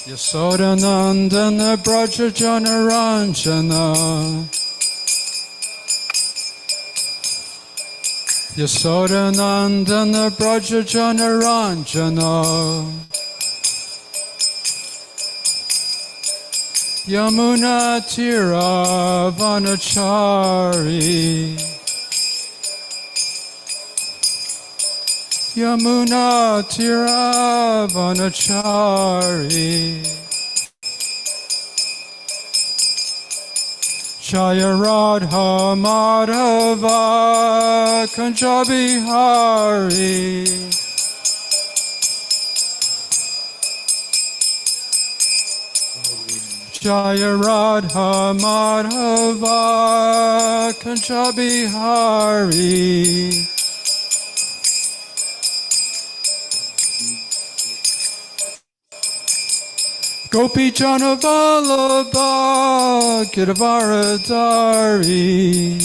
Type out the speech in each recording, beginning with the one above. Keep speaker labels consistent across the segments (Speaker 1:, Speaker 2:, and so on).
Speaker 1: Yasodanandana Brajajana Ranjana Yasodanandana Brajajana Ranjana Yamuna Tira Vanachari Yamuna Tira Vanachari Jaya Radha Madhava Kanjabi Hari Jaya Radha Madhava Kanjabi Hari Gopi Jana Vallabha Giravaradari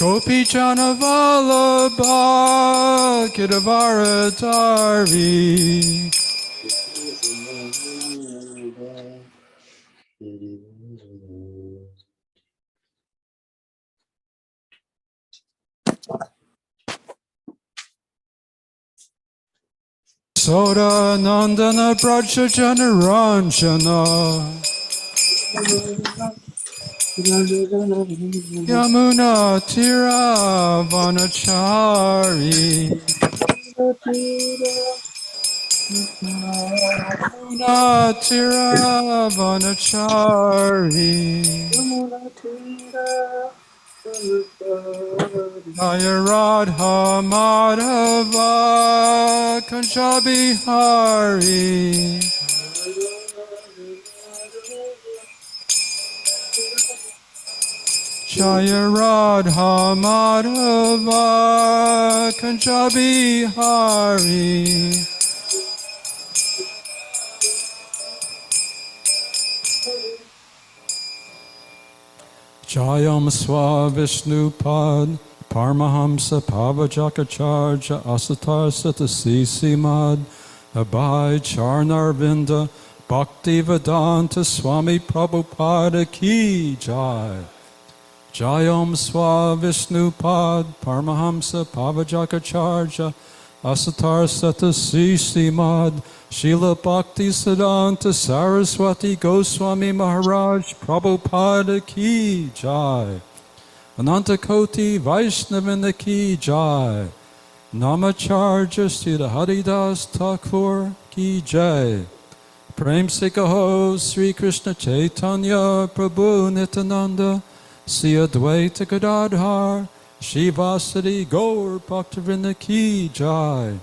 Speaker 1: Gopi Jana Vallabha Giravaradari Soda Nandana Brajajana Ranjana Yamuna Tira Vanachari Yamuna Tira Vanachari Jaya Radha Madhava Kanjabi Hari Jaya Radha Madhava Kanjabi Hari Jayam Swa Vishnupad Paramahamsa Pavajakacharya Asatar Satasi Simad Abhay Charnarvinda Bhakti Vedanta Swami Prabhupada Ki Jai Jayam Swa Vishnupad Paramahamsa Pavajakacharya Asatar Satasi Simad Srila Bhakti Siddhanta Saraswati Goswami Maharaj Prabhupada Ki Jai Ananta Koti Vaishnavina Ki Jai Namacharya Srila Haridas Thakur Ki Jai Prem Se Kaho Sri Krishna Chaitanya Prabhu Nityananda Sri Advaita Gadadhar Shivasati Gaur Bhaktivinoda Ki Jai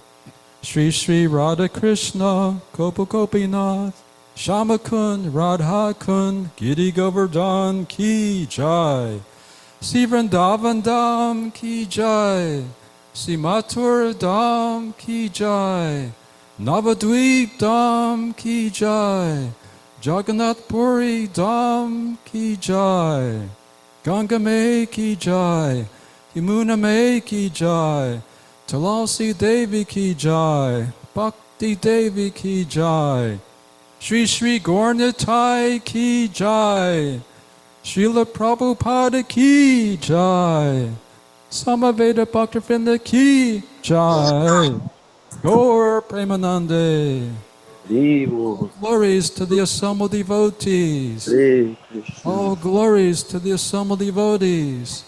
Speaker 1: Shri Shri Radha Krishna Gopa Gopinath Shamakun Radha Kun Giri Govardhan Ki Jai Sri Vrindavan Dham Ki Jai Sri Mathura Dham Ki Jai Navadvip Dham Ki Jai Jagannath Puri Dham Ki Jai Ganga Mai Ki Jai Yamuna Mai Ki Jai Tulasi Devi Ki Jai Bhakti Devi Ki Jai Shri Shri Gaurnitai Ki Jai Srila Prabhupada Ki Jai Samaveda Bhaktivinoda Ki Jai Gaur Premanande Glories to the assembled devotees. All glories to the assembled devotees.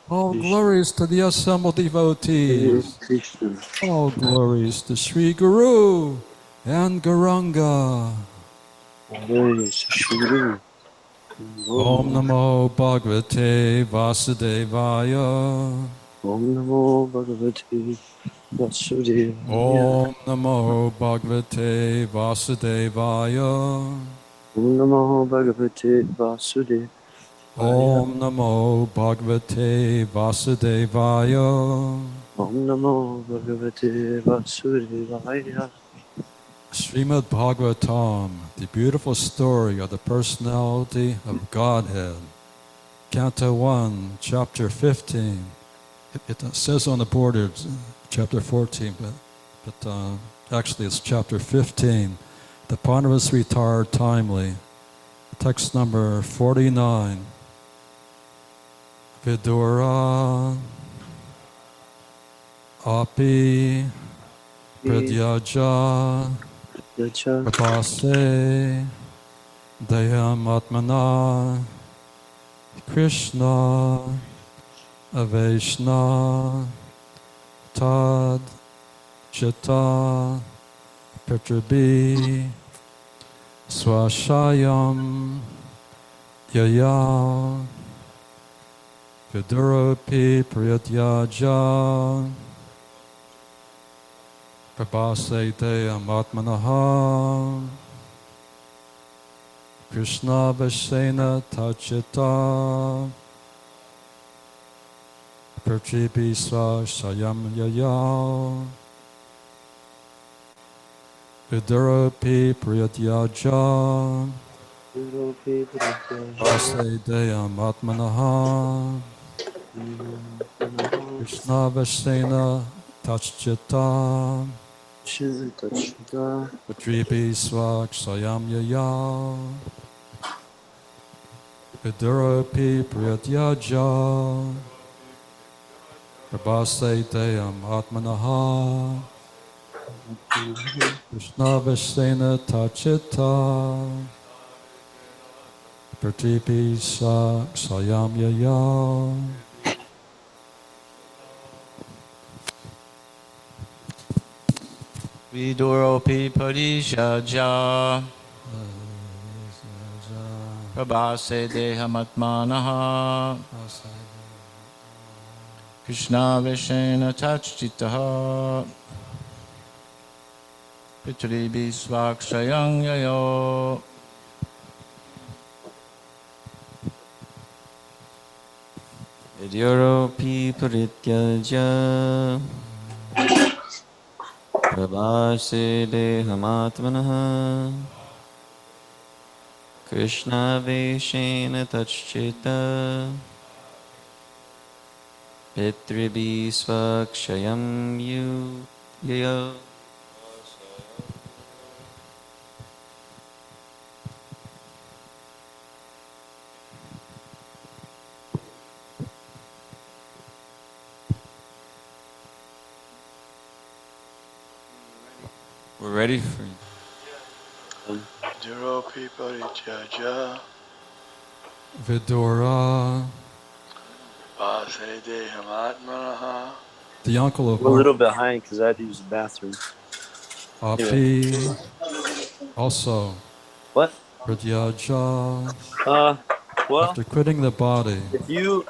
Speaker 1: All glories to the assembled devotees. All glories to Sri Guru and Gauranga. Om Namo Bhagavate Vasudevaya.
Speaker 2: Om Namo Bhagavate Vasudevaya.
Speaker 1: Om Namo Bhagavate Vasudevaya.
Speaker 2: Om Namo Bhagavate Vasudevaya.
Speaker 1: Om Namo Bhagavate Vasudevaya.
Speaker 2: Om Namo Bhagavate Vasudevaya.
Speaker 1: Srimad Bhagavatam, the beautiful story of the personality of Godhead. Canto 1, Chapter 15. It says on the border, it's chapter 14, but actually it's chapter 15. The Pandavas retired timely. Text number 49. Vidura api pradyaja
Speaker 2: Yacha.
Speaker 1: prabhase deham atmana Krishna aveshna tad chitta Pitrabi swashayam yaya viduropi priyatyaja prabhase deyam atmanaha Krishna vashena tachita Pitrabi swashayam yaya Viduropi priyatyaja Vase deyam atmanaha Krishna vasena tachchita Patripi swakshayam yaya Viduropi priyatyaja Vase deyam atmanaha Krishna Vasena Tachita Pratipi Sayam Yaya
Speaker 3: Viduropi Parishaja Prabhase Dehamatmanaha Krishna Vishena Tachchitaha Pitribi Svakshayang Yayo
Speaker 4: Viduropi parityaja Prabhase dehamatmanaha Krishna veshena tachchita Pitribi svakshayam yayo.
Speaker 1: We're ready for you.
Speaker 5: Viduropi parityaja
Speaker 1: Vidura,
Speaker 5: Vase dehamatmanaha.
Speaker 1: the uncle of
Speaker 2: I'm a little behind because I had to use the bathroom.
Speaker 1: Api, also
Speaker 2: What?
Speaker 1: Pradyaja,
Speaker 2: Well,
Speaker 1: after quitting the body,
Speaker 2: if you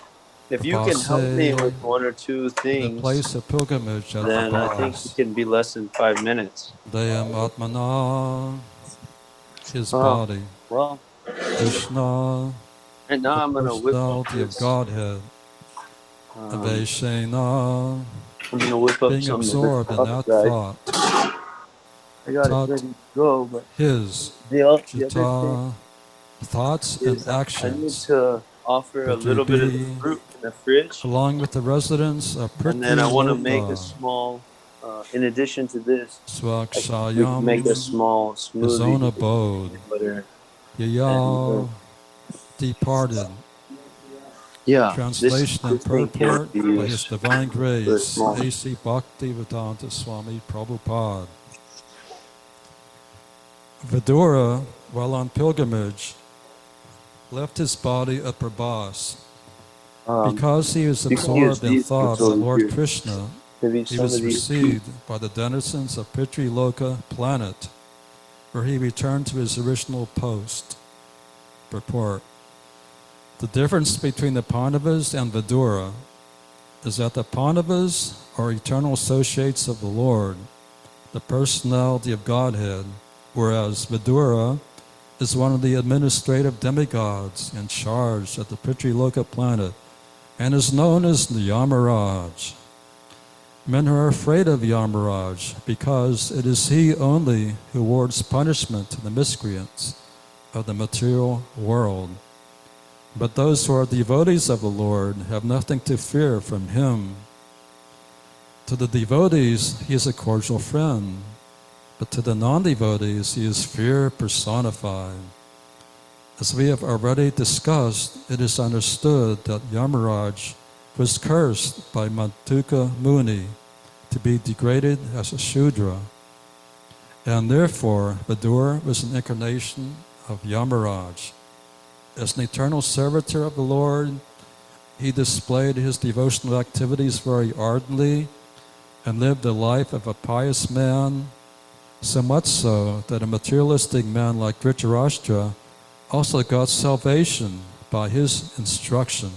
Speaker 2: can help me with one or two
Speaker 1: the
Speaker 2: things,
Speaker 1: place of pilgrimage at the
Speaker 2: then I think it can be less than 5 minutes.
Speaker 1: Deyam Atmana, his body,
Speaker 2: Well,
Speaker 1: Krishna,
Speaker 2: right now I'm
Speaker 1: the
Speaker 2: gonna whip up
Speaker 1: personality of
Speaker 2: this.
Speaker 1: Godhead, Aveshena,
Speaker 2: I'm gonna whip up
Speaker 1: being
Speaker 2: some
Speaker 1: absorbed in that
Speaker 2: upside.
Speaker 1: thought,
Speaker 2: I got it
Speaker 1: Tat,
Speaker 2: ready to go, but
Speaker 1: his,
Speaker 2: the other thing
Speaker 1: Chitta, thoughts and
Speaker 2: is I need
Speaker 1: actions,
Speaker 2: to offer a little bit of the
Speaker 1: Pitribi,
Speaker 2: fruit in the fridge,
Speaker 1: along with the residents of
Speaker 2: and then I want to make a
Speaker 1: Loka,
Speaker 2: small. In addition to this, we can make a
Speaker 1: Swakshayam,
Speaker 2: small
Speaker 1: his own
Speaker 2: smoothie
Speaker 1: abode,
Speaker 2: with butter.
Speaker 1: Yaya, departed.
Speaker 2: Yeah,
Speaker 1: Translation and
Speaker 2: this thing can
Speaker 1: purport
Speaker 2: be
Speaker 1: by His
Speaker 2: used
Speaker 1: Divine
Speaker 2: for
Speaker 1: Grace,
Speaker 2: small.
Speaker 1: A.C. Bhaktivedanta Swami Prabhupada. Vidura, while on pilgrimage, left his body at Prabhas. Because he was
Speaker 2: You can use
Speaker 1: absorbed in
Speaker 2: these
Speaker 1: thought of
Speaker 2: over
Speaker 1: Lord
Speaker 2: here.
Speaker 1: Krishna,
Speaker 2: Maybe
Speaker 1: he
Speaker 2: some
Speaker 1: was
Speaker 2: of these
Speaker 1: received by the denizens of Pitri Loka planet, where he returned to his original post. Purport. The difference between the Pandavas and Vidura is that the Pandavas are eternal associates of the Lord, the personality of Godhead, whereas Vidura is one of the administrative demigods in charge at the Pitri Loka planet and is known as the Yamaraj. Men are afraid of Yamaraj because it is he only who awards punishment to the miscreants of the material world. But those who are devotees of the Lord have nothing to fear from him To the devotees, he is a cordial friend, but to the non-devotees, he is fear personified. As we have already discussed, it is understood that Yamaraj was cursed by Madhuka Muni to be degraded as a Shudra, and therefore Vidura was an incarnation of Yamaraj. As an eternal servitor of the Lord, he displayed his devotional activities very ardently and lived the life of a pious man, so much so that a materialistic man like Dhritarashtra also got salvation by his instruction.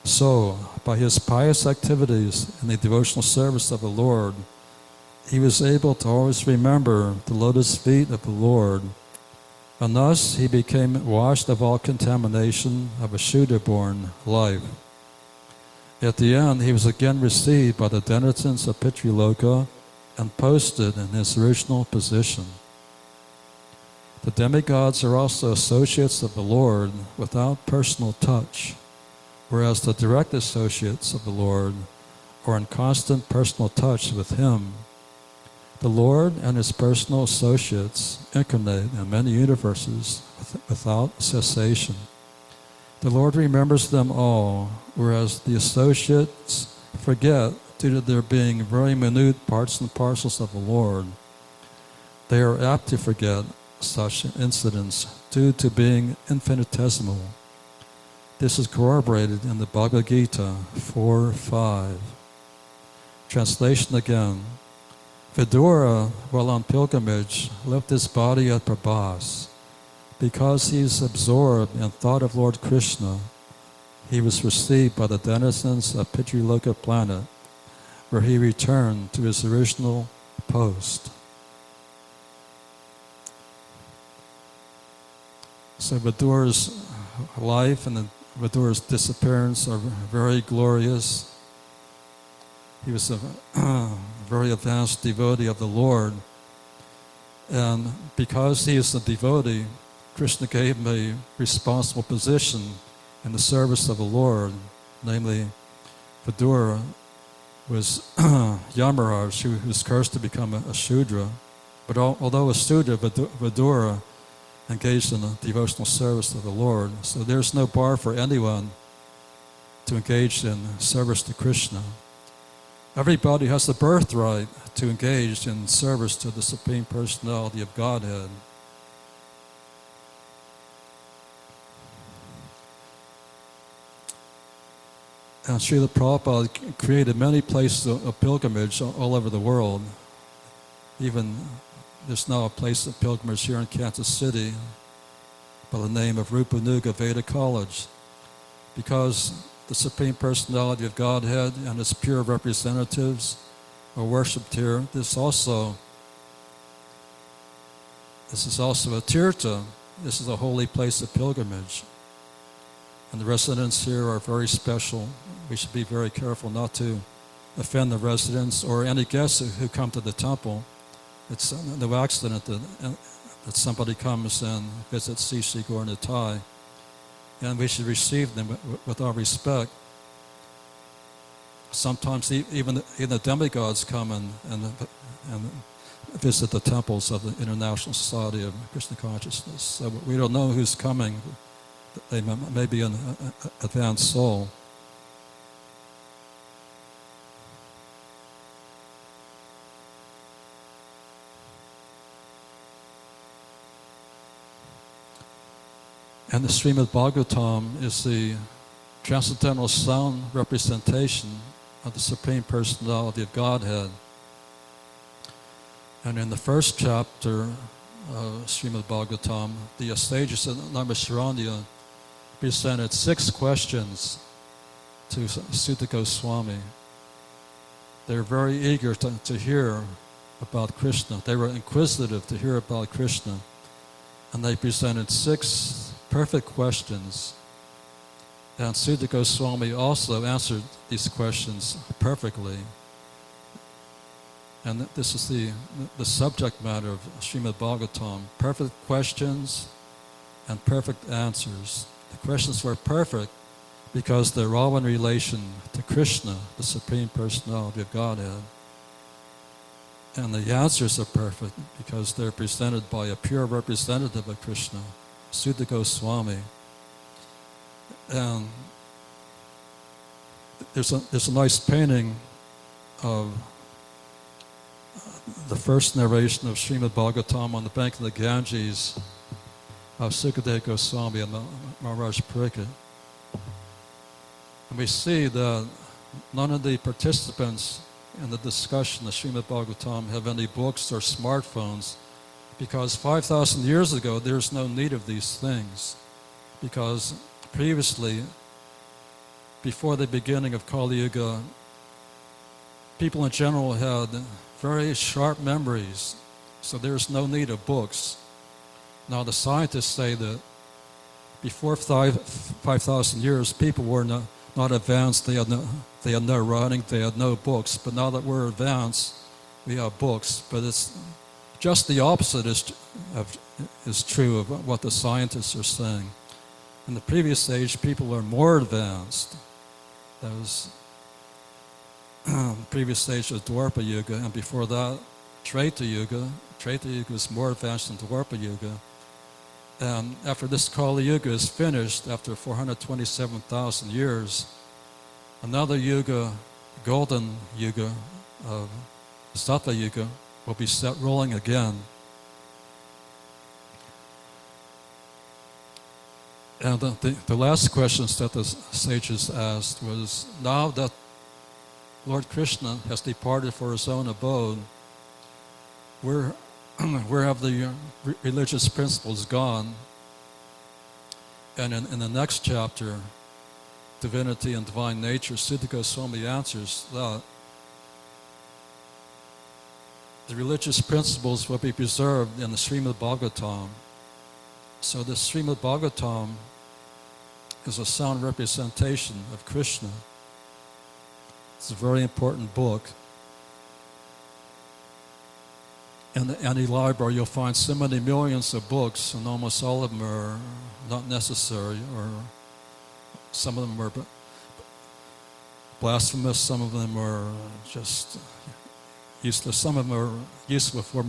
Speaker 1: So, by his pious activities in the devotional service of the Lord, he was able to always remember the lotus feet of the Lord, and thus he became washed of all contamination of a Shudra-born life. At the end, he was again received by the denizens of Pitriloka and posted in his original position. The demigods are also associates of the Lord without personal touch, whereas the direct associates of the Lord are in constant personal touch with him. The Lord and his personal associates incarnate in many universes without cessation. The Lord remembers them all, whereas the associates forget due to their being very minute parts and parcels of the Lord. They are apt to forget such incidents due to being infinitesimal. This is corroborated in the Bhagavad Gita 4:5. Translation again. Vidura, while on pilgrimage, left his body at Prabhas. Because he is absorbed in thought of Lord Krishna, he was received by the denizens of Pitriloka planet, where he returned to his original post. So Vidura's life and Vidura's disappearance are very glorious. He was a very advanced devotee of the Lord, and because he is a devotee, Krishna gave him a responsible position in the service of the Lord. Namely, Vidura was Yamaraj, who was cursed to become a Shudra. But although a Shudra, Vidura engaged in a devotional service of the Lord. So there's no bar for anyone to engage in service to Krishna. Everybody has the birthright to engage in service to the Supreme Personality of Godhead. And Srila Prabhupada created many places of pilgrimage all over the world. Even there's now a place of pilgrimage here in Kansas City by the name of Rupanuga Veda College, because the Supreme Personality of Godhead and its pure representatives are worshipped here. This is also a tirtha. This is a holy place of pilgrimage. And the residents here are very special. We should be very careful not to offend the residents or any guests who come to the temple. It's no accident that somebody comes and visits Sri Gaur Nitai, and we should receive them with our respect. Sometimes even the demigods come and visit the temples of the International Society of Krishna Consciousness. So we don't know who's coming. They may be an advanced soul. And the Srimad Bhagavatam is the transcendental sound representation of the Supreme Personality of Godhead. And in the first chapter of Srimad Bhagavatam, the sages of Naimisharanya presented 6 questions to Sutta Goswami. They were very eager to hear about Krishna. They were inquisitive to hear about Krishna. And they presented 6 perfect questions. And Sutta Goswami also answered these questions perfectly. And this is the subject matter of Srimad Bhagavatam. Perfect questions and perfect answers. The questions were perfect because they're all in relation to Krishna, the Supreme Personality of Godhead. And the answers are perfect because they're presented by a pure representative of Krishna, Sutta Goswami. And there's a nice painting of the first narration of Srimad Bhagavatam on the bank of the Ganges of Sukadeva Goswami and Yamaraj Pariksit. And we see that none of the participants in the discussion of Srimad Bhagavatam have any books or smartphones, because 5,000 years ago there's no need of these things, because previously, before the beginning of Kali Yuga, people in general had very sharp memories, so there's no need of books. Now the scientists say that before 5,000 years, people were not advanced, they had no writing, they had no books, but now that we're advanced, we have books. But it's just the opposite is true of what the scientists are saying. In the previous age, people were more advanced. That was the previous stage of Dwapara Yuga, and before that, Treta Yuga. Treta Yuga was more advanced than Dwapara Yuga. And after this Kali Yuga is finished, after 427,000 years, another Yuga, Golden Yuga of Sattva Yuga, will be set rolling again. And the last questions that the sages asked was, now that Lord Krishna has departed for his own abode, where have the religious principles gone? And in the next chapter, Divinity and Divine Nature, Sutta Goswami answers that the religious principles will be preserved in the Srimad Bhagavatam. So the Srimad Bhagavatam is a sound representation of Krishna. It's a very important book. In the anti-library, you'll find so many millions of books, and almost all of them are not necessary, or some of them are blasphemous, some of them are just useless, some of them are useful for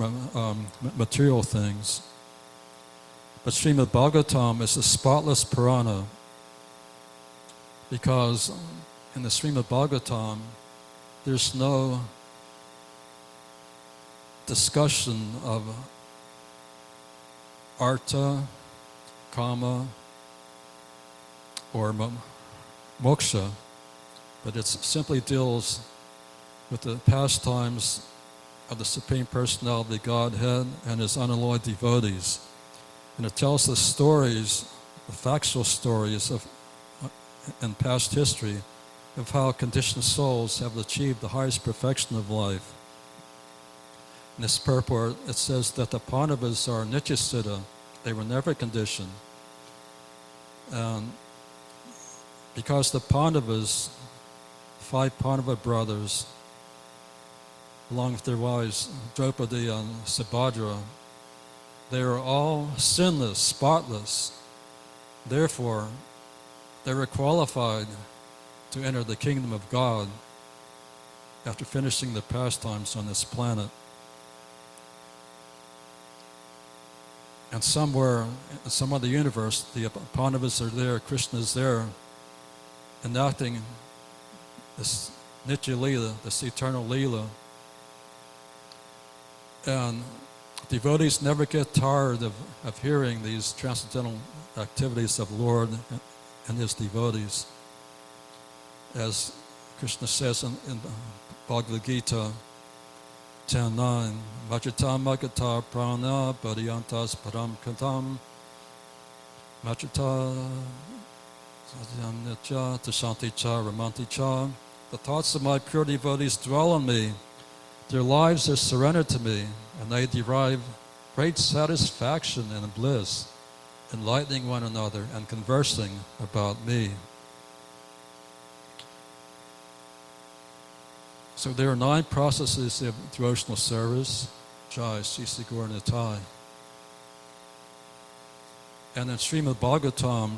Speaker 1: material things. But Srimad Bhagavatam is a spotless Purana, because in the Srimad Bhagavatam, there's no discussion of artha, kama, or moksha, but it simply deals with the pastimes of the Supreme Personality of Godhead and his unalloyed devotees. And it tells the stories, the factual stories of in past history of how conditioned souls have achieved the highest perfection of life. In this purport, it says that the Pandavas are nityasiddha, they were never conditioned. And because the Pandavas, 5 Pandava brothers, along with their wives, Draupadi and Subhadra, they are all sinless, spotless. Therefore, they were qualified to enter the kingdom of God after finishing their pastimes on this planet. And somewhere, in some other universe, the Pandavas are there, Krishna is there, enacting this Nitya Leela, this eternal Leela. And devotees never get tired of hearing these transcendental activities of the Lord and his devotees. As Krishna says in Bhagavad Gita 10:9, Majata Magata Prana Bhadiyantas Param Kantam Majata Satyamnitya Tashanti Cha Ramanti Cha. The thoughts of my pure devotees dwell on me. Their lives are surrendered to me, and they derive great satisfaction and bliss, enlightening one another and conversing about me. So there are 9 processes of devotional service, Jai, Sisi Gaur Nitai. And in Srimad Bhagavatam,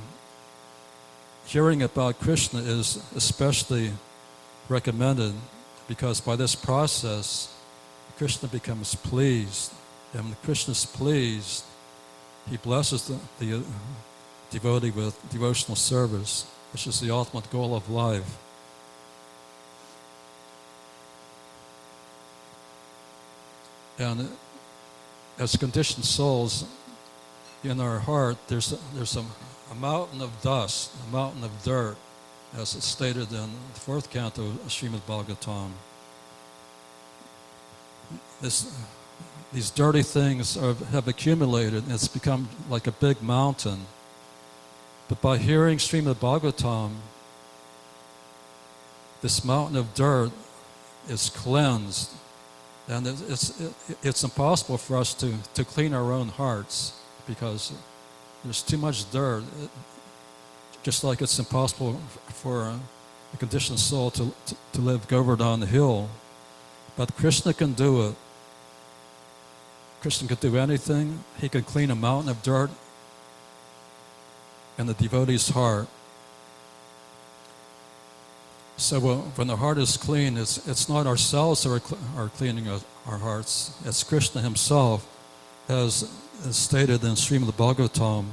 Speaker 1: hearing about Krishna is especially recommended because by this process, Krishna becomes pleased. And when Krishna is pleased, he blesses the devotee with devotional service, which is the ultimate goal of life. And as conditioned souls, in our heart, there's a mountain of dust, a mountain of dirt, as it's stated in the 4th canto of Srimad Bhagavatam. These dirty things have accumulated, and it's become like a big mountain. But by hearing Srimad Bhagavatam, this mountain of dirt is cleansed, and it's impossible for us to clean our own hearts because there's too much dirt. Just like it's impossible for a conditioned soul to live Govardhan Hill. But Krishna can do it. Krishna can do anything. He can clean a mountain of dirt in the devotee's heart. So when the heart is clean, it's not ourselves that are cleaning our hearts. It's Krishna himself, as is stated in Srimad Bhagavatam.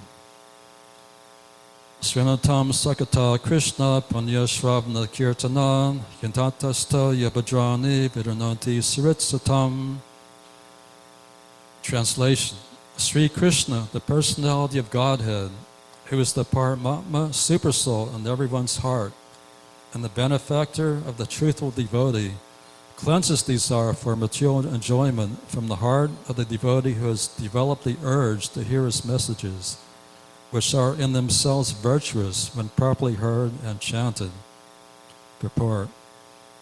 Speaker 1: Srinatam Sakata Krishna Punya Sravana Kirtana Yantatasto Yabadrani Vidananti Saritsatam. Translation: Sri Krishna, the personality of Godhead, who is the Paramatma Supersoul in everyone's heart, and the benefactor of the truthful devotee, cleanses desire for material enjoyment from the heart of the devotee who has developed the urge to hear his messages, which are in themselves virtuous when properly heard and chanted. Purport: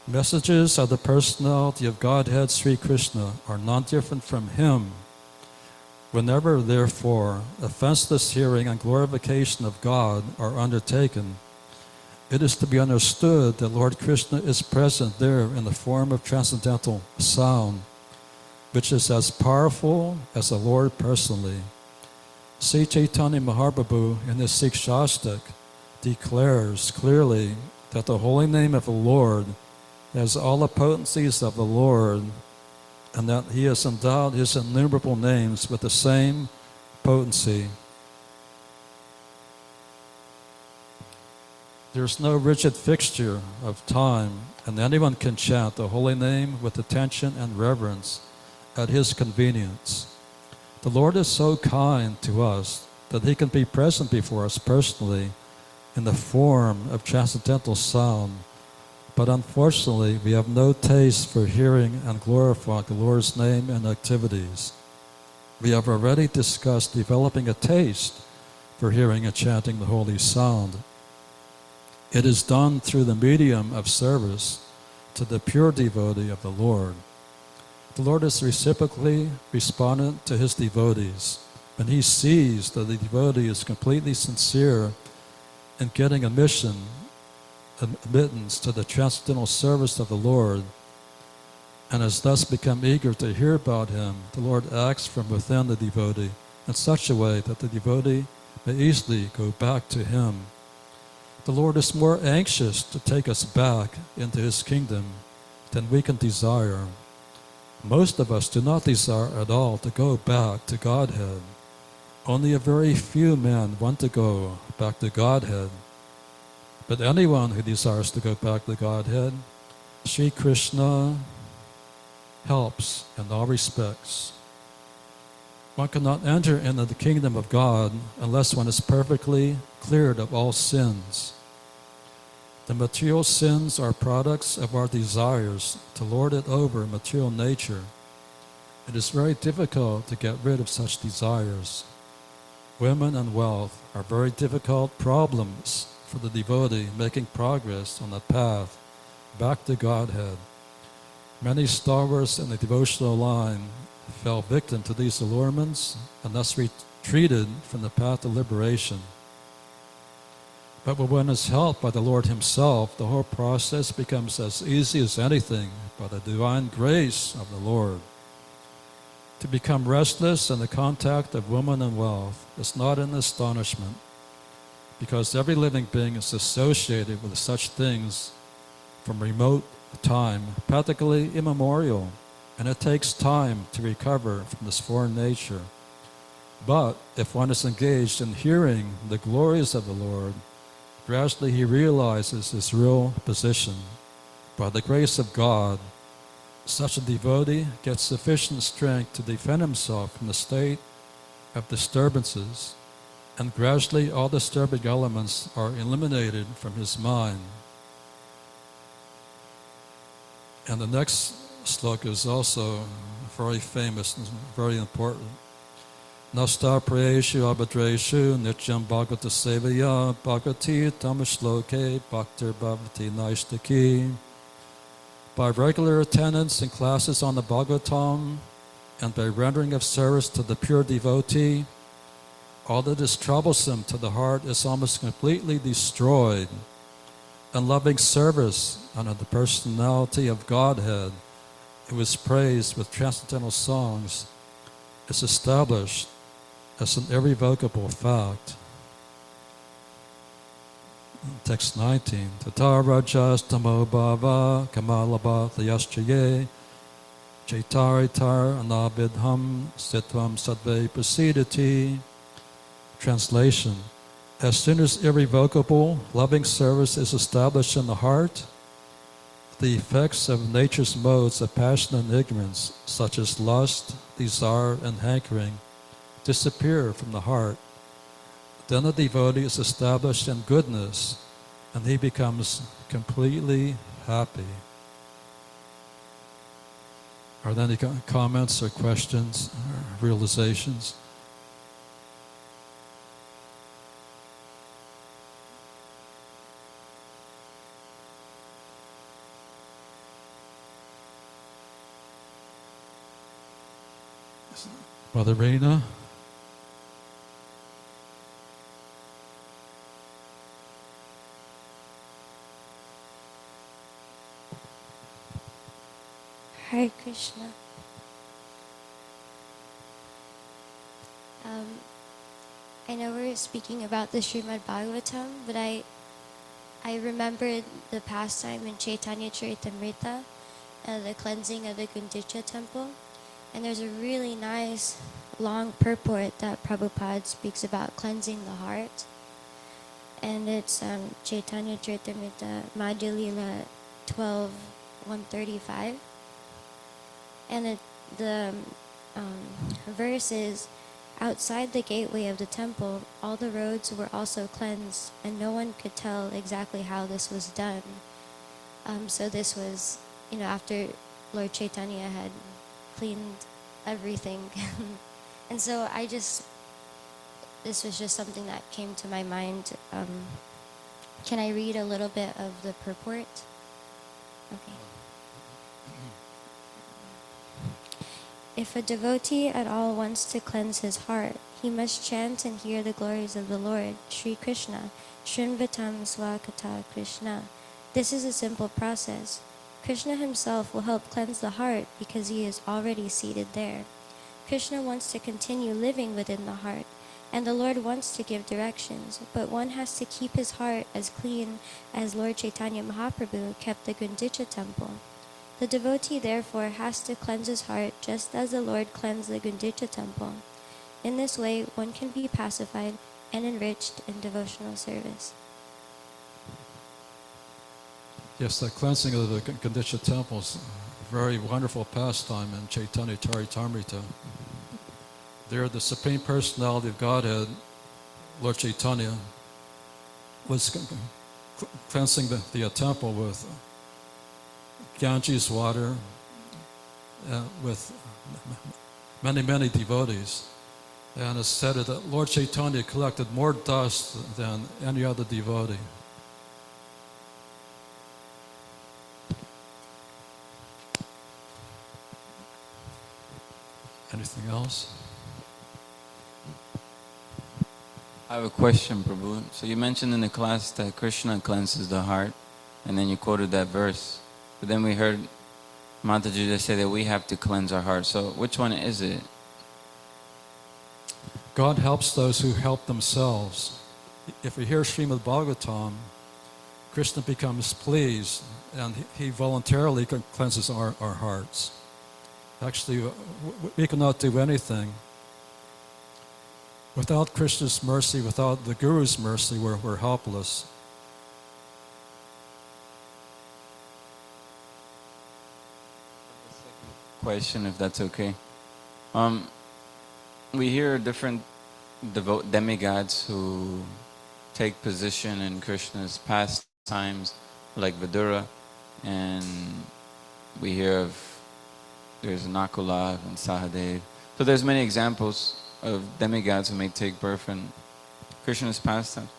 Speaker 1: Messages of the personality of Godhead Sri Krishna are not different from him. Whenever, therefore, offenseless hearing and glorification of God are undertaken, it is to be understood that Lord Krishna is present there in the form of transcendental sound, which is as powerful as the Lord personally. Sri Chaitanya Mahaprabhu in his Sikshastak declares clearly that the holy name of the Lord has all the potencies of the Lord, and that he has endowed his innumerable names with the same potency. There is no rigid fixture of time, and anyone can chant the holy name with attention and reverence at his convenience. The Lord is so kind to us that he can be present before us personally in the form of transcendental sound, but unfortunately we have no taste for hearing and glorifying the Lord's name and activities. We have already discussed developing a taste for hearing and chanting the holy sound. It is done through the medium of service to the pure devotee of the Lord. The Lord is reciprocally respondent to his devotees. When he sees that the devotee is completely sincere in getting admittance to the transcendental service of the Lord, and has thus become eager to hear about him, the Lord acts from within the devotee in such a way that the devotee may easily go back to him. The Lord is more anxious to take us back into his kingdom than we can desire. Most of us do not desire at all to go back to Godhead. Only a very few men want to go back to Godhead. But anyone who desires to go back to Godhead, Sri Krishna helps in all respects. One cannot enter into the kingdom of God unless one is perfectly cleared of all sins. The material sins are products of our desires to lord it over material nature. It is very difficult to get rid of such desires. Women and wealth are very difficult problems for the devotee making progress on the path back to Godhead. Many stalwarts in the devotional line fell victim to these allurements and thus retreated from the path of liberation. But when one is helped by the Lord himself, the whole process becomes as easy as anything by the divine grace of the Lord. To become restless in the contact of woman and wealth is not an astonishment, because every living being is associated with such things from remote time, practically immemorial, and it takes time to recover from this foreign nature. But if one is engaged in hearing the glories of the Lord, gradually he realizes his real position. By the grace of God, such a devotee gets sufficient strength to defend himself from the state of disturbances, and gradually all disturbing elements are eliminated from his mind. And the next sloka is also very famous and very important. Nasta prayeshu abhadreshu nityam bhagavata sevaya bhagavati tamashloke bhaktir bhavati naishtaki. By regular attendance in classes on the Bhagavatam and by rendering of service to the pure devotee, all that is troublesome to the heart is almost completely destroyed, and loving service unto the personality of Godhead, who is praised with transcendental songs, is established as an irrevocable fact. Text 19. Tata rajas tamo bhava kamalabha thayaschaye chaitaritar anabidham sitvam sadve prasidati. Translation. As soon as irrevocable, loving service is established in the heart, the effects of nature's modes of passion and ignorance, such as lust, desire, and hankering, disappear from the heart. Then the devotee is established in goodness, and he becomes completely happy. Are there any comments or questions or realizations? Brother Reina?
Speaker 6: Hare Krishna. I know we're speaking about the Srimad Bhagavatam, but I remembered the pastime in Chaitanya Charitamrita, the cleansing of the Gundicha temple, and there's a really nice long purport that Prabhupada speaks about cleansing the heart, and it's Chaitanya Charitamrita Madhya Lila 12:135. And the verse is, outside the gateway of the temple, all the roads were also cleansed, and no one could tell exactly how this was done. So this was, after Lord Chaitanya had cleaned everything. And so this was just something that came to my mind. Can I read a little bit of the purport? Okay. If a devotee at all wants to cleanse his heart, he must chant and hear the glories of the Lord, Sri Krishna, Shrinvatam Swakata Krishna. This is a simple process. Krishna himself will help cleanse the heart because he is already seated there. Krishna wants to continue living within the heart, and the Lord wants to give directions, but one has to keep his heart as clean as Lord Chaitanya Mahaprabhu kept the Gundicha temple. The devotee therefore has to cleanse his heart just as the Lord cleansed the Gundicha temple. In this way, one can be pacified and enriched in devotional service.
Speaker 1: Yes, the cleansing of the Gundicha temple is a very wonderful pastime in Chaitanya Charitamrita. There, the Supreme Personality of Godhead, Lord Chaitanya, was cleansing the temple with Ganges water, with many devotees. And it's said that Lord Chaitanya collected more dust than any other devotee. Anything else?
Speaker 4: I have a question, Prabhu. So you mentioned in the class that Krishna cleanses the heart, and then you quoted that verse. But then we heard Mataji just say that we have to cleanse our heart. So which one is it?
Speaker 1: God helps those who help themselves. If we hear Srimad Bhagavatam, Krishna becomes pleased and he voluntarily cleanses our hearts. Actually, we cannot do anything. Without Krishna's mercy, without the Guru's mercy, we're helpless.
Speaker 4: Question, if that's okay. We hear different demigods who take position in Krishna's pastimes, like Vidura, and we hear of there's Nakula and Sahadev. So there's many examples of demigods who may take birth in Krishna's pastimes.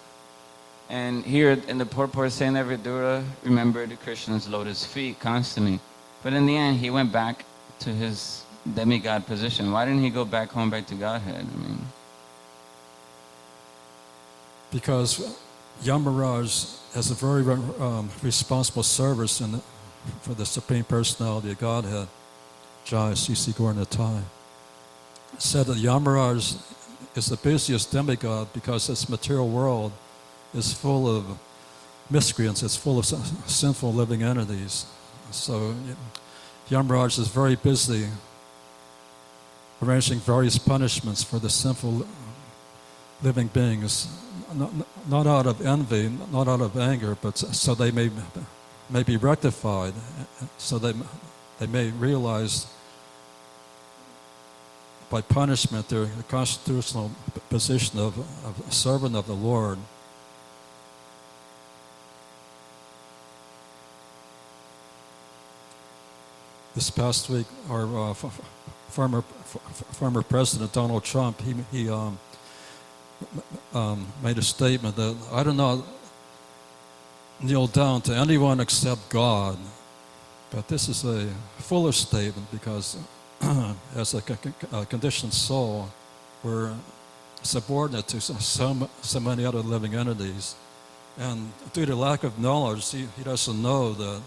Speaker 4: And here in the purport saying that Vidura remembered Krishna's lotus feet constantly. But in the end, he went back to his demigod position. Why didn't he go back home, back to Godhead? I mean,
Speaker 1: because Yamaraj has a very responsible service for the Supreme Personality of Godhead, Jai C.C. Gornatai. Said that Yamaraj is the busiest demigod because this material world is full of miscreants, it's full of sinful living entities. So Yamaraj is very busy arranging various punishments for the sinful living beings, not out of envy, not out of anger, but so they may be rectified, so they may realize by punishment their constitutional position of a servant of the Lord. This past week, our former President Donald Trump, he made a statement that I do not kneel down to anyone except God. But this is a foolish statement because as a conditioned soul, we're subordinate to so many other living entities. And due to lack of knowledge, he doesn't know that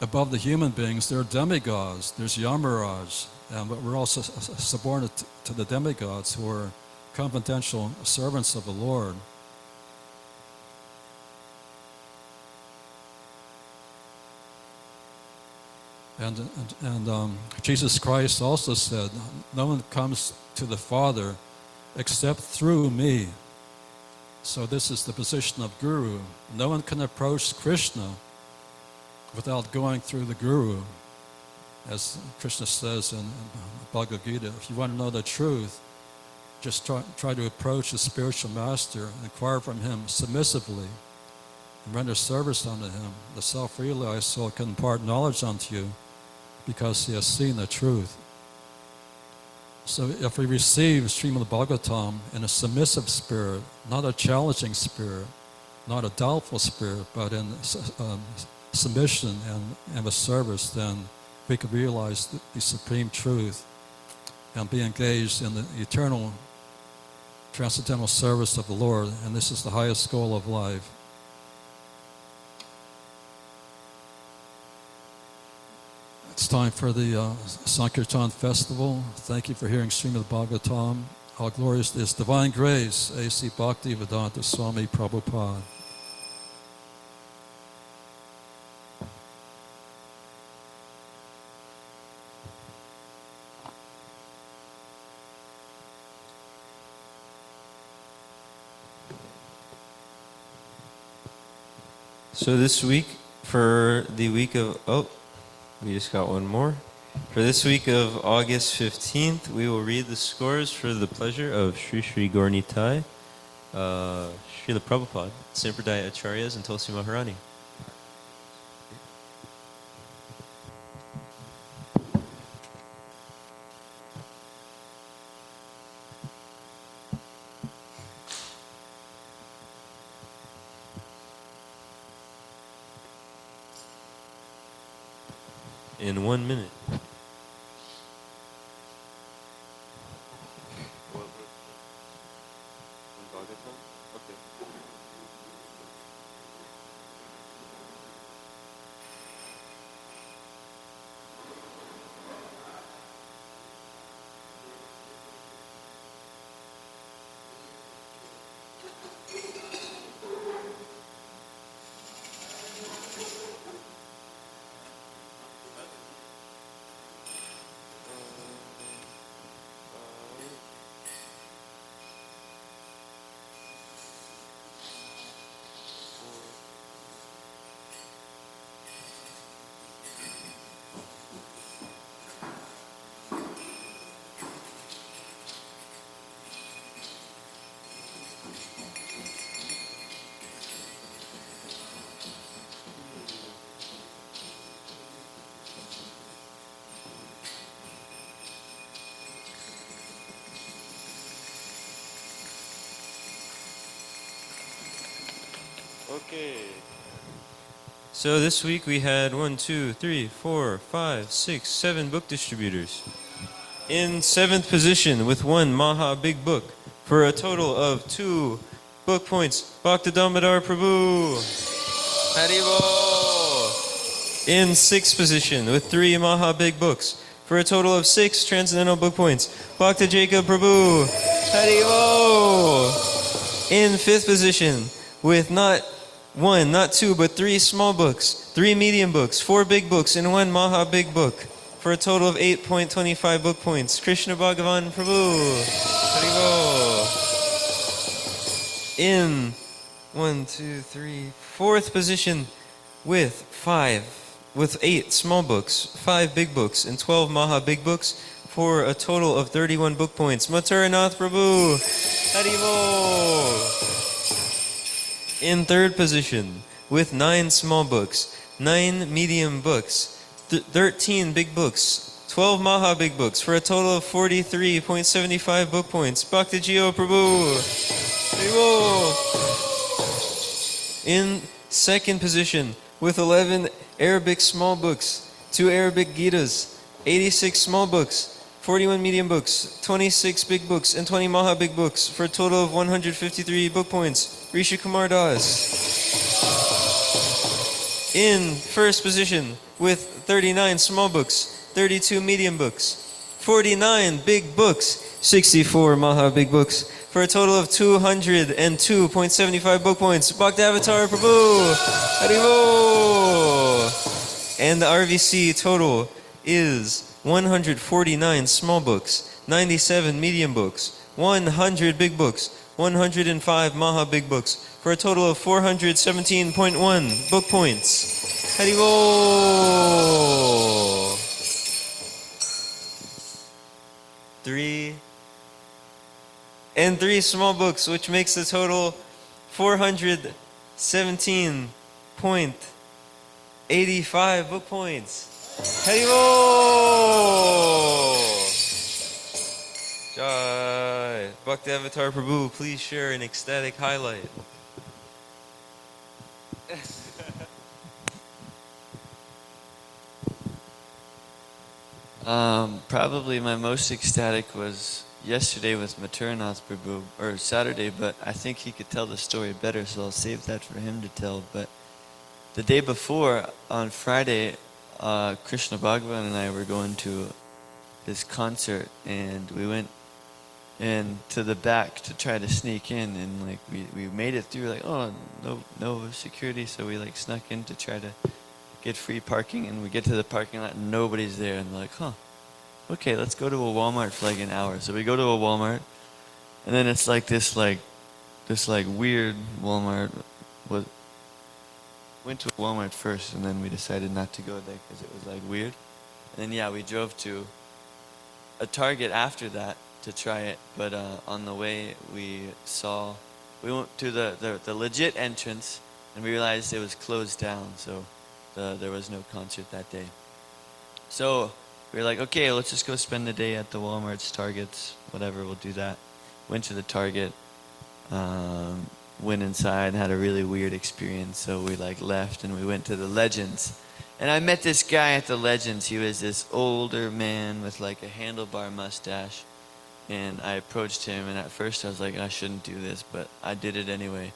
Speaker 1: above the human beings, there are demigods. There's Yamaraj, but we're also subordinate to the demigods who are confidential servants of the Lord. And Jesus Christ also said, no one comes to the Father except through me. So this is the position of Guru. No one can approach Krishna without going through the Guru. As Krishna says in Bhagavad Gita, if you want to know the truth, just try to approach the spiritual master, inquire from him submissively, and render service unto him. The self-realized soul can impart knowledge unto you because he has seen the truth. So if we receive Srimad Bhagavatam in a submissive spirit, not a challenging spirit, not a doubtful spirit, but in submission and with service, then we could realize the supreme truth and be engaged in the eternal transcendental service of the Lord. And this is the highest goal of life. It's time for the Sankirtan Festival. Thank you for hearing Srimad Bhagavatam. All glorious to His Divine Grace, A.C. Bhakti Vedanta Swami Prabhupada.
Speaker 7: So this week, for the week of, we just got one more. For this week of August 15th, we will read the scores for the pleasure of Sri Sri Gaurnitai, Srila Prabhupada, Sampradaya Acharyas, and Tulsi Maharani. In 1 minute. Okay. So this week we had 1, 2, 3, 4, 5, 6, 7 book distributors. In 7th position with 1 Maha Big Book for a total of 2 book points, Bhakti Damodar Prabhu. Haribol. In 6th position with 3 Maha Big Books for a total of 6 Transcendental Book points, Bhakti Jacob Prabhu. Haribol. In 5th position with not 1, not 2, but 3 small books, 3 medium books, 4 big books, and 1 Maha Big Book for a total of 8.25 book points, Krishna Bhagavan Prabhu. Haribol. In 4th position with 8 small books, 5 big books, and 12 Maha Big Books for a total of 31 book points, Mathuranath Prabhu. Haribol. In 3rd position with 9 small books, 9 medium books, 13 big books, 12 Maha Big Books for a total of 43.75 book points, Bhakti Jio Prabhu. Haribol. In 2nd position with 11 Arabic small books, 2 Arabic Gitas, 86 small books, 41 medium books, 26 big books, and 20 Maha Big Books for a total of 153 book points, Rishi Kumar Das. In 1st position with 39 small books, 32 medium books, 49 big books, 64 Maha Big Books for a total of 202.75 book points, Bhaktavatar Prabhu. Haribol. And the RVC total is 149 small books, 97 medium books, 100 big books, 105 Maha Big Books for a total of 417.1 book points. Haribol. 3 small books, which makes the total 417.85 book points. Haribol! Jai. Bhakti Avatar Prabhu, please share an ecstatic highlight.
Speaker 8: Probably my most ecstatic was yesterday with Mathuranath Prabhu, or Saturday, but I think he could tell the story better, so I'll save that for him to tell. But the day before, on Friday, Krishna Bhagavan and I were going to this concert, and we went in to the back to try to sneak in, and like we made it through, like, oh, no security, so we like snuck in to try to get free parking, and we get to the parking lot and nobody's there, and we're like, okay, let's go to a Walmart for like an hour. So we go to a Walmart, and then it's like this weird Walmart. Went to a Walmart first, and then we decided not to go there because it was like weird. And then we drove to a Target after that to try it. But on the way we went to the legit entrance, and we realized it was closed down, so there was no concert that day. So we were like, okay, let's just go spend the day at the Walmarts, Targets, whatever, we'll do that. Went to the Target, went inside and had a really weird experience, so we like left and we went to the Legends. And I met this guy at the Legends. He was this older man with like a handlebar mustache. And I approached him, and at first I was like, I shouldn't do this, but I did it anyway.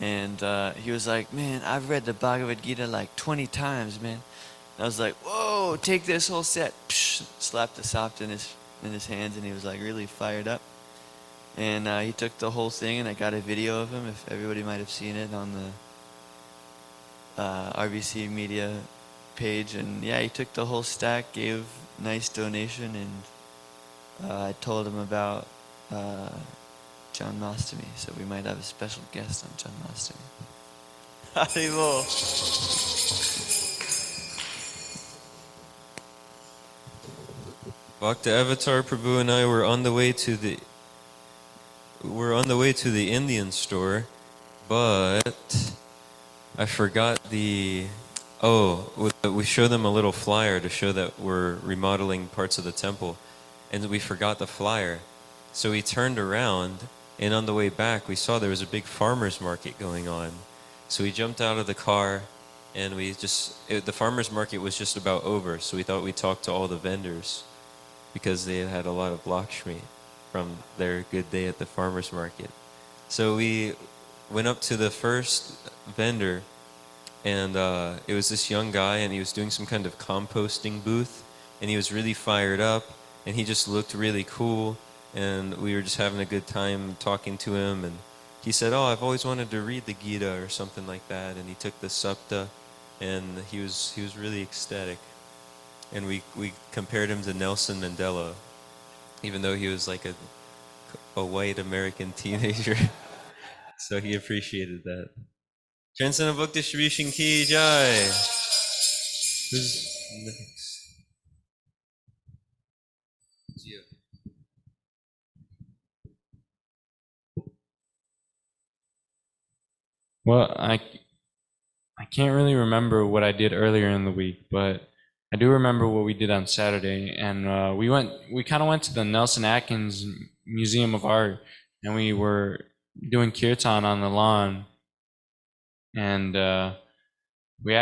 Speaker 8: And he was like, man, I've read the Bhagavad Gita like 20 times, man. And I was like, whoa, take this whole set. Psh, slapped the soft in his hands, and he was like really fired up. And he took the whole thing, and I got a video of him, if everybody might have seen it on the RBC media page. And yeah, he took the whole stack, gave a nice donation, and I told him about Janmashtami, so we might have a special guest on Janmashtami. Haribol.
Speaker 7: Bhakti Avatar Prabhu and I were on the way to the Indian store, but I forgot we showed them a little flyer to show that we're remodeling parts of the temple, and we forgot the flyer. So we turned around, and on the way back we saw there was a big farmer's market going on. So we jumped out of the car, and the farmer's market was just about over, so we thought we'd talk to all the vendors because they had a lot of Lakshmi from their good day at the farmer's market. So we went up to the first vendor, and it was this young guy, and he was doing some kind of composting booth, and he was really fired up, and he just looked really cool, and we were just having a good time talking to him, and he said, "Oh, I've always wanted to read the Gita," or something like that, and he took the Sapta, and he was really ecstatic. And we compared him to Nelson Mandela, even though he was like a white American teenager. So he appreciated that. Transcendental Book Distribution Ki Jai. Who's next? Gio.
Speaker 9: Well, I can't really remember what I did earlier in the week, but I do remember what we did on Saturday. And we kind of went to the Nelson Atkins Museum of Art, and we were doing kirtan on the lawn. And we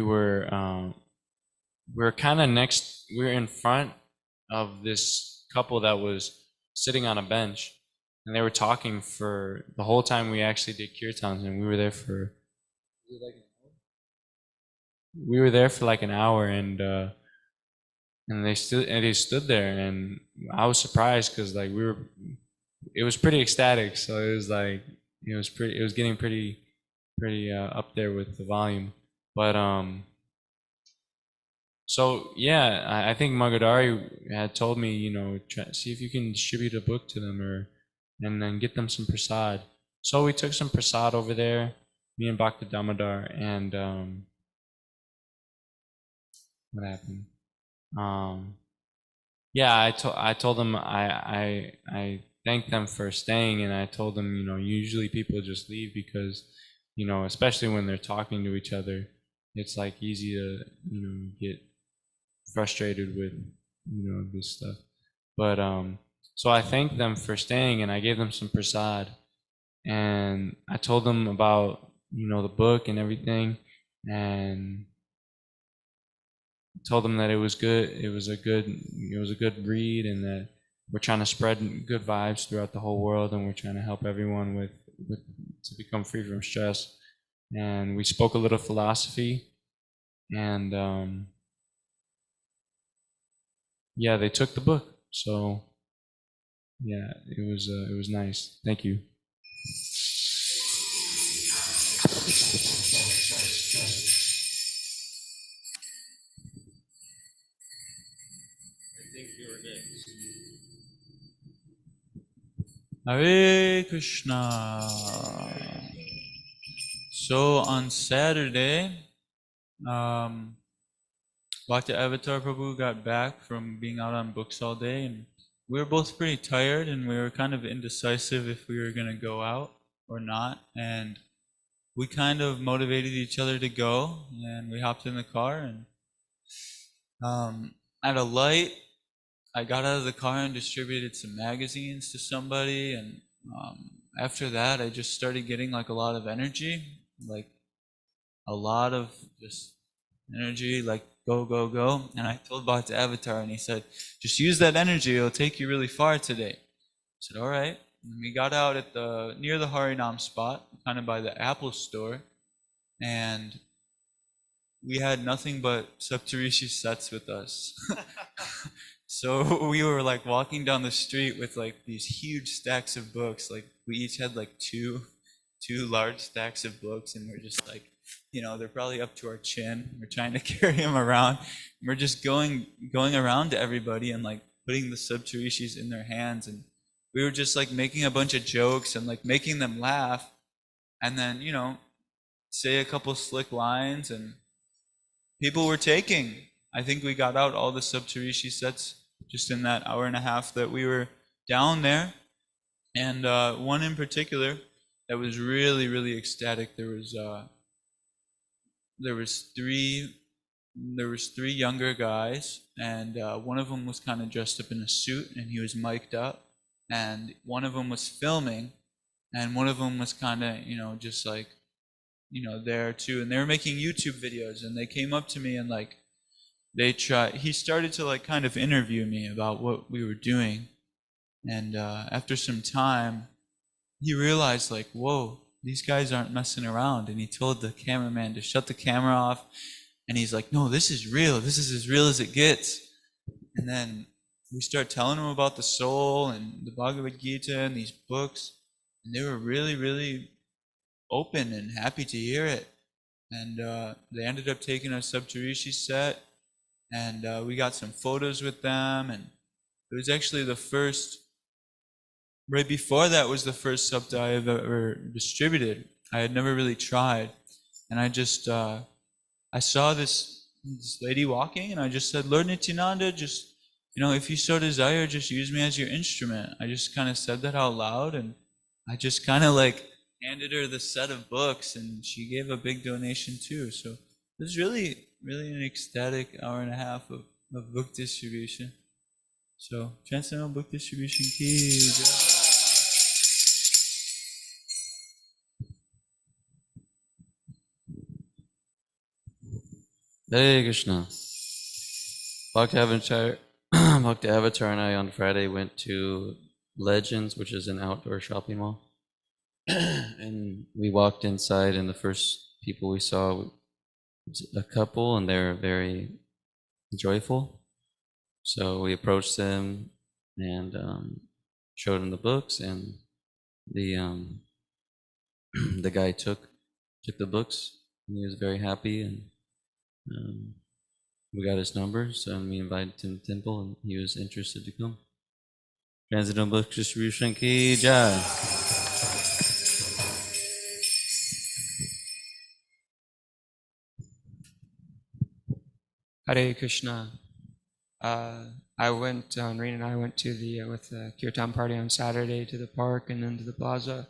Speaker 9: were kind of we were in front of this couple that was sitting on a bench, and they were talking for the whole time we actually did kirtans, and we were there for like an hour, and they stood there, and I was surprised because like it was pretty ecstatic, so it was like it was getting pretty up there with the volume, but so yeah, I think Magadari had told me, see if you can distribute a book to them and then get them some prasad. So we took some prasad over there, me and Bhakta Damodar, and what happened? Yeah, I told them I thanked them for staying, and I told them, usually people just leave because, especially when they're talking to each other, it's like easy to, get frustrated with, this stuff. But so I thanked them for staying, and I gave them some prasad, and I told them about, the book and everything, and told them that it was good. It was a good read, and that we're trying to spread good vibes throughout the whole world, and we're trying to help everyone to become free from stress. And we spoke a little philosophy, and yeah, they took the book. So yeah, it was nice. Thank you.
Speaker 10: Hare Krishna. So on Saturday, Bhakti Avatar Prabhu got back from being out on books all day, and we were both pretty tired, and we were kind of indecisive if we were going to go out or not. And we kind of motivated each other to go, and we hopped in the car, and at a light, I got out of the car and distributed some magazines to somebody, and after that, I just started getting like a lot of energy, like a lot of just energy, like go, go, go. And I told Bhakti Avatar, and he said, just use that energy, it'll take you really far today. I said, all right. And we got out at near the Harinam spot, kind of by the Apple store, and we had nothing but Saptarishi sets with us. So we were like walking down the street with like these huge stacks of books. Like we each had like two large stacks of books, and we're just like, they're probably up to our chin. We're trying to carry them around. We're just going around to everybody and like putting the Saptarishis in their hands, and we were just like making a bunch of jokes and like making them laugh, and then say a couple slick lines, and people were taking. I think we got out all the Saptarishi sets just in that hour and a half that we were down there. And one in particular that was really, really ecstatic. There was three younger guys, and one of them was kind of dressed up in a suit, and he was mic'd up, and one of them was filming, and one of them was kind of, just like, there too, and they were making YouTube videos, and they came up to me and like he started to like kind of interview me about what we were doing, and after some time he realized like, whoa, these guys aren't messing around, and he told the cameraman to shut the camera off, and he's like, no, this is real, this is as real as it gets. And then we start telling him about the soul and the Bhagavad Gita and these books, and they were really, really open and happy to hear it. And they ended up taking a Saptarishi set, and we got some photos with them, and it was actually the first, right before that was the first Sapta I have ever distributed. I had never really tried, and I just, I saw this lady walking, and I just said, Lord Nityananda, just, if you so desire, just use me as your instrument. I just kind of said that out loud, and I just kind of like handed her the set of books, and she gave a big donation too. So it was really, really an ecstatic hour and a half of book distribution. So Transcendental Book Distribution Ki Jai.
Speaker 11: Hare Krishna. Bhakti Avatar, Bhakti Avatar and I on Friday went to Legends, which is an outdoor shopping mall. And we walked inside, and the first people we saw was a couple, and they were very joyful. So we approached them and showed them the books, and the the guy took the books, and he was very happy, and we got his number, so we invited him to the temple, and he was interested to come. Transcendental Book Distribution Ki Jai.
Speaker 12: Hare Krishna. I went, Reen and I went to with the Kirtan party on Saturday to the park and then to the plaza.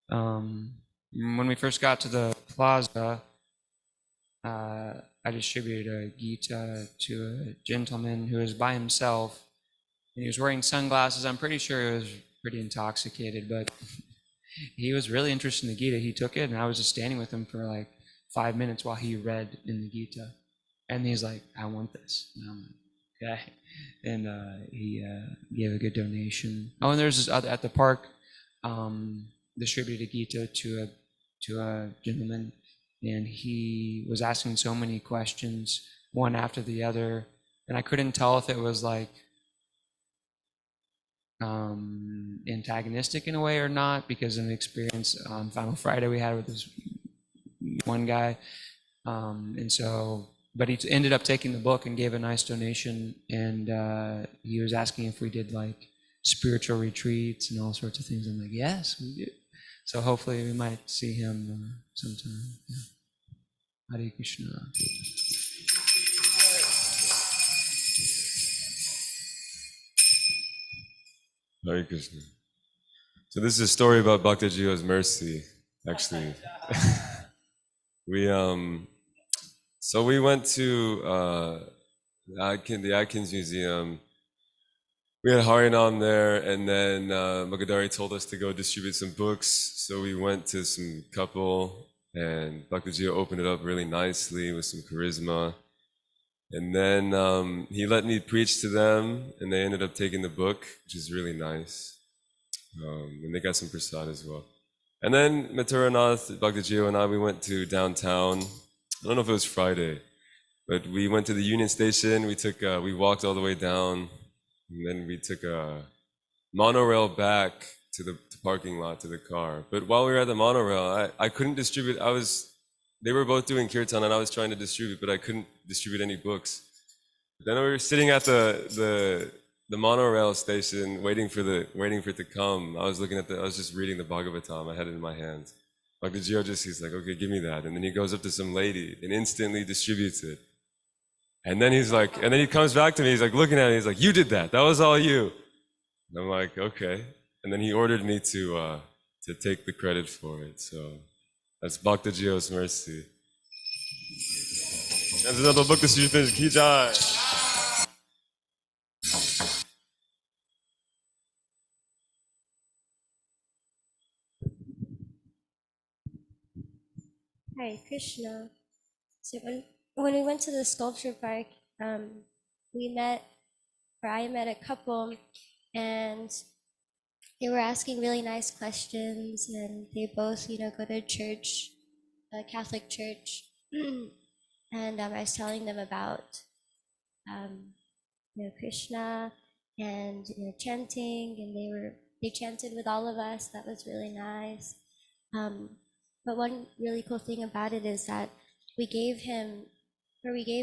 Speaker 12: When we first got to the plaza, I distributed a Gita to a gentleman who was by himself, and he was wearing sunglasses. I'm pretty sure he was pretty intoxicated, but he was really interested in the Gita. He took it, and I was just standing with him for like 5 minutes while he read in the Gita. And he's like, I want this. And I'm like, okay. And he gave a good donation. Oh, and there's this other, at the park, distributed a Gita to a gentleman, and he was asking so many questions, one after the other, and I couldn't tell if it was like antagonistic in a way or not, because of an experience on Final Friday we had with this one guy, and so, but he ended up taking the book and gave a nice donation, and he was asking if we did like spiritual retreats and all sorts of things. I'm like, yes, we do. So hopefully we might see him sometime. Yeah. Hare Krishna.
Speaker 13: Hare Krishna. So this is a story about Bhakta Jiva's mercy, actually. So we went to the Atkins Museum. We had Harinam there, and then Magadari told us to go distribute some books. So we went to some couple, and Bhakta Jiva opened it up really nicely with some charisma. And then he let me preach to them, and they ended up taking the book, which is really nice. And they got some prasad as well. And then Mathuranath, Bhakta Jiva, and I, we went to downtown. I don't know if it was Friday, but we went to the Union Station. We walked all the way down, and then we took a monorail back to the parking lot to the car. But while we were at the monorail, I couldn't distribute. They were both doing kirtan, and I was trying to distribute, but I couldn't distribute any books. Then we were sitting at the monorail station, waiting for it to come. I was just reading the Bhagavatam. I had it in my hands. Bhakta Jiva he's like, okay, give me that. And then he goes up to some lady and instantly distributes it. And then he comes back to me, he's like looking at me, he's like, you did that was all you. And I'm like, okay. And then he ordered me to take the credit for it. So that's Bhakta Jiva's mercy. Transcendental Book Distribution Ki Jai.
Speaker 6: Hare Krishna. So when we went to the sculpture park, I met a couple, and they were asking really nice questions, and they both, go to church, a Catholic church, and I was telling them about, Krishna, and chanting, and they chanted with all of us. That was really nice. But one really cool thing about it is that we gave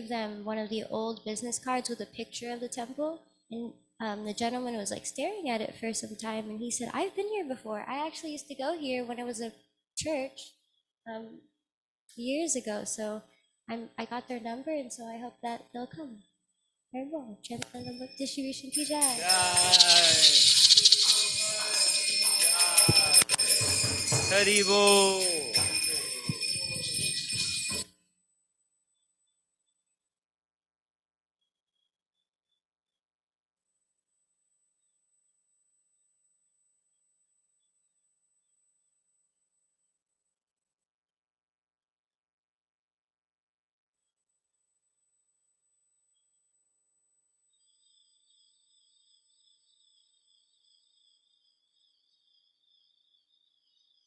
Speaker 6: them one of the old business cards with a picture of the temple, and the gentleman was like staring at it for some time, and he said, "I've been here before. I actually used to go here when it was a church years ago." So I got their number, and so I hope that they'll come. Very well. Chant book distribution ki jai.
Speaker 8: Haribol.